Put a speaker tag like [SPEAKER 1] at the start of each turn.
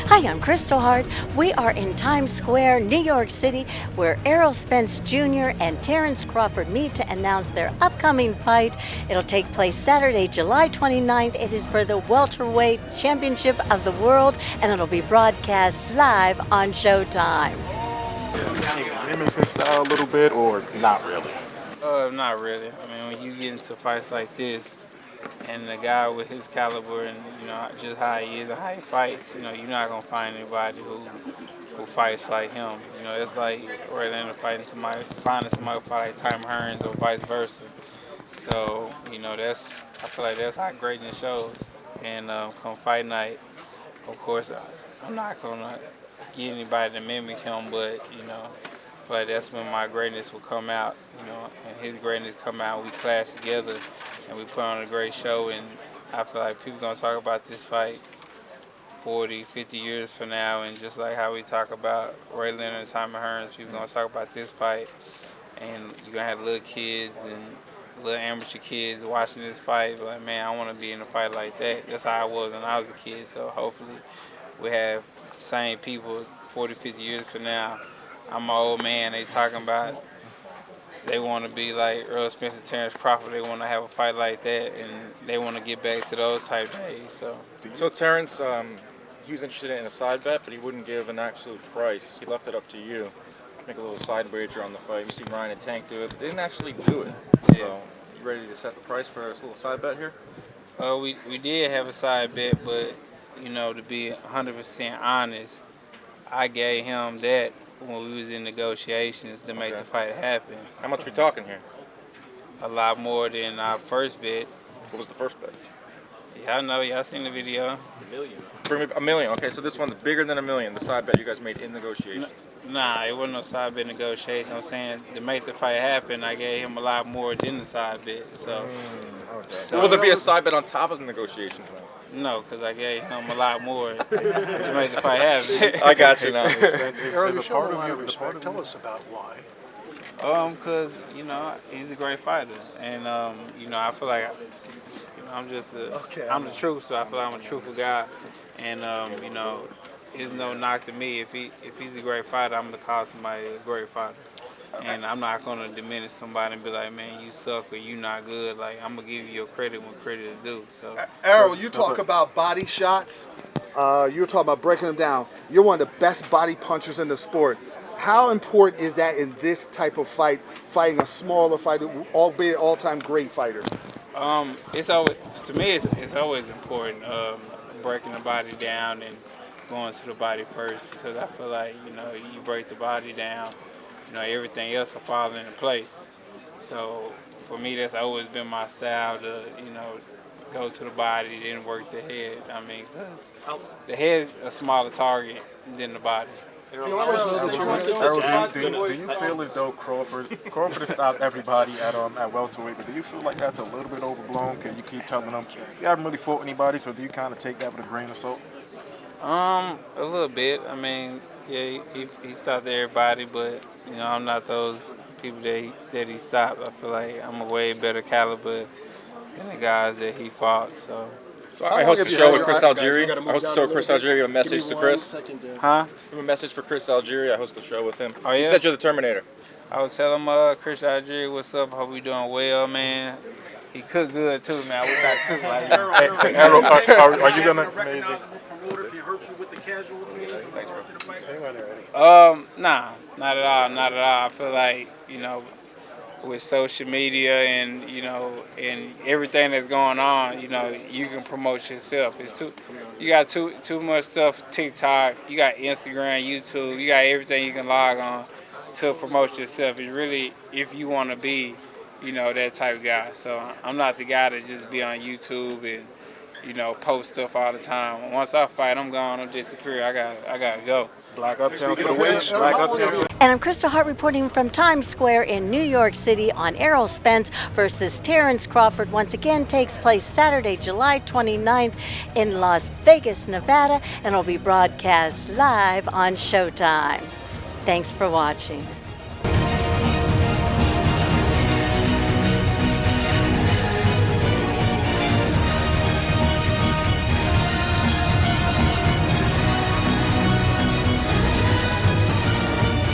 [SPEAKER 1] Hi, I'm Kristal Hart. We are in Times Square, New York City, where Errol Spence Jr. and Terence Crawford meet to announce their upcoming fight. It'll take place Saturday, July 29th. It is for the Welterweight Championship of the World, and it'll be broadcast live on SHOWTIME.
[SPEAKER 2] Mimic his style a little bit, or not really?
[SPEAKER 3] Not really. I mean, when you get into fights like this, and the guy with his caliber and, just how he is and how he fights, you're not going to find anybody who fights like him. It's like Orlando finding somebody who fight like Tom Hearns or vice versa. So, I feel like that's how greatness shows. And come fight night, of course, I'm not going to get anybody to mimic him, but, I feel like that's when my greatness will come out, and his greatness come out. We clash together, and we put on a great show. And I feel like people gonna talk about this fight 40, 50 years from now, and just like how we talk about Ray Leonard and Tommy Hearns, people gonna talk about this fight, and you're gonna have little kids and little amateur kids watching this fight. Like, man, I want to be in a fight like that. That's how I was when I was a kid. So hopefully, we have the same people 40, 50 years from now. I'm an old man. They talking about they want to be like Errol Spence and Terence Crawford. They want to have a fight like that, and they want to get back to those type days.
[SPEAKER 4] So Terence, he was interested in a side bet, but he wouldn't give an absolute price. He left it up to you. Make a little side wager on the fight. You see Ryan and Tank do it, but they didn't actually do it.
[SPEAKER 3] Yeah.
[SPEAKER 4] So, you ready to set the price for this little side bet here?
[SPEAKER 3] We did have a side bet, but to be 100% honest, I gave him that when we was in negotiations to make the fight happen.
[SPEAKER 4] How much we talking here?
[SPEAKER 3] A lot more than our first bet.
[SPEAKER 4] What was the first bet?
[SPEAKER 3] Y'all know, y'all seen the video.
[SPEAKER 4] $1 million. $1 million. Okay, so this one's bigger than $1 million. The side bet you guys made in negotiations.
[SPEAKER 3] Nah, it wasn't no side bet negotiation. I'm saying to make the fight happen, I gave him a lot more than the side bet. So,
[SPEAKER 4] will there be a side bet on top of the negotiations now?
[SPEAKER 3] No, because I gave him a lot more to make the fight happen.
[SPEAKER 4] I got you now.
[SPEAKER 5] Errol, you show a lot of respect. Tell us about why.
[SPEAKER 3] Because, he's a great fighter. And, I feel like, I'm just I'm the truth, so I feel like I'm a truthful guy. And, it's no knock to me. If he's a great fighter, I'm going to call somebody a great fighter. And I'm not going to diminish somebody and be like, man, you suck or you not good. Like, I'm going to give you your credit when credit is due. So,
[SPEAKER 5] Errol, you talk about body shots. You're talking about breaking them down. You're one of the best body punchers in the sport. How important is that in this type of fight, fighting a smaller fighter, albeit all-time great fighter?
[SPEAKER 3] It's always, to me, it's always important breaking the body down and going to the body first, because I feel like, you break the body down, everything else will fall into place. So for me, that's always been my style to, go to the body, then work the head. I mean, the head's a smaller target than the body.
[SPEAKER 2] Errol, do you feel as though Crawford has stopped everybody at welterweight, but do you feel like that's a little bit overblown? Can you keep telling them you haven't really fought anybody, so do you kind of take that with a grain of salt?
[SPEAKER 3] A little bit. I mean, yeah, he stopped everybody, but I'm not those people that he stopped. I feel like I'm a way better caliber than the guys that he fought. So
[SPEAKER 4] I host a show with Chris Algieri. I host a show with Chris Algieri. A message to Chris.
[SPEAKER 3] Huh?
[SPEAKER 4] I have a message for Chris Algieri. I host a show with him.
[SPEAKER 3] Oh, yeah?
[SPEAKER 4] He said you're the Terminator.
[SPEAKER 3] I was telling him, Chris Algieri, what's up? Hope we doing well, man. He cooked good too, man. I wish I cooked like him.
[SPEAKER 2] Errol, are you gonna?
[SPEAKER 3] Nah, not at all, not at all. I feel like, with social media and, and everything that's going on, you can promote yourself. You got too much stuff, TikTok, you got Instagram, YouTube, you got everything you can log on to promote yourself. It's really, if you want to be, that type of guy. So I'm not the guy to just be on YouTube and, post stuff all the time. Once I fight, I'm gone, I'm disappear. I gotta go.
[SPEAKER 2] Black Uptown for the win. Black Uptown.
[SPEAKER 1] And I'm Kristal Hart reporting from Times Square in New York City on Errol Spence versus Terence Crawford. Once again, takes place Saturday, July 29th in Las Vegas, Nevada, and will be broadcast live on SHOWTIME. Thanks for watching.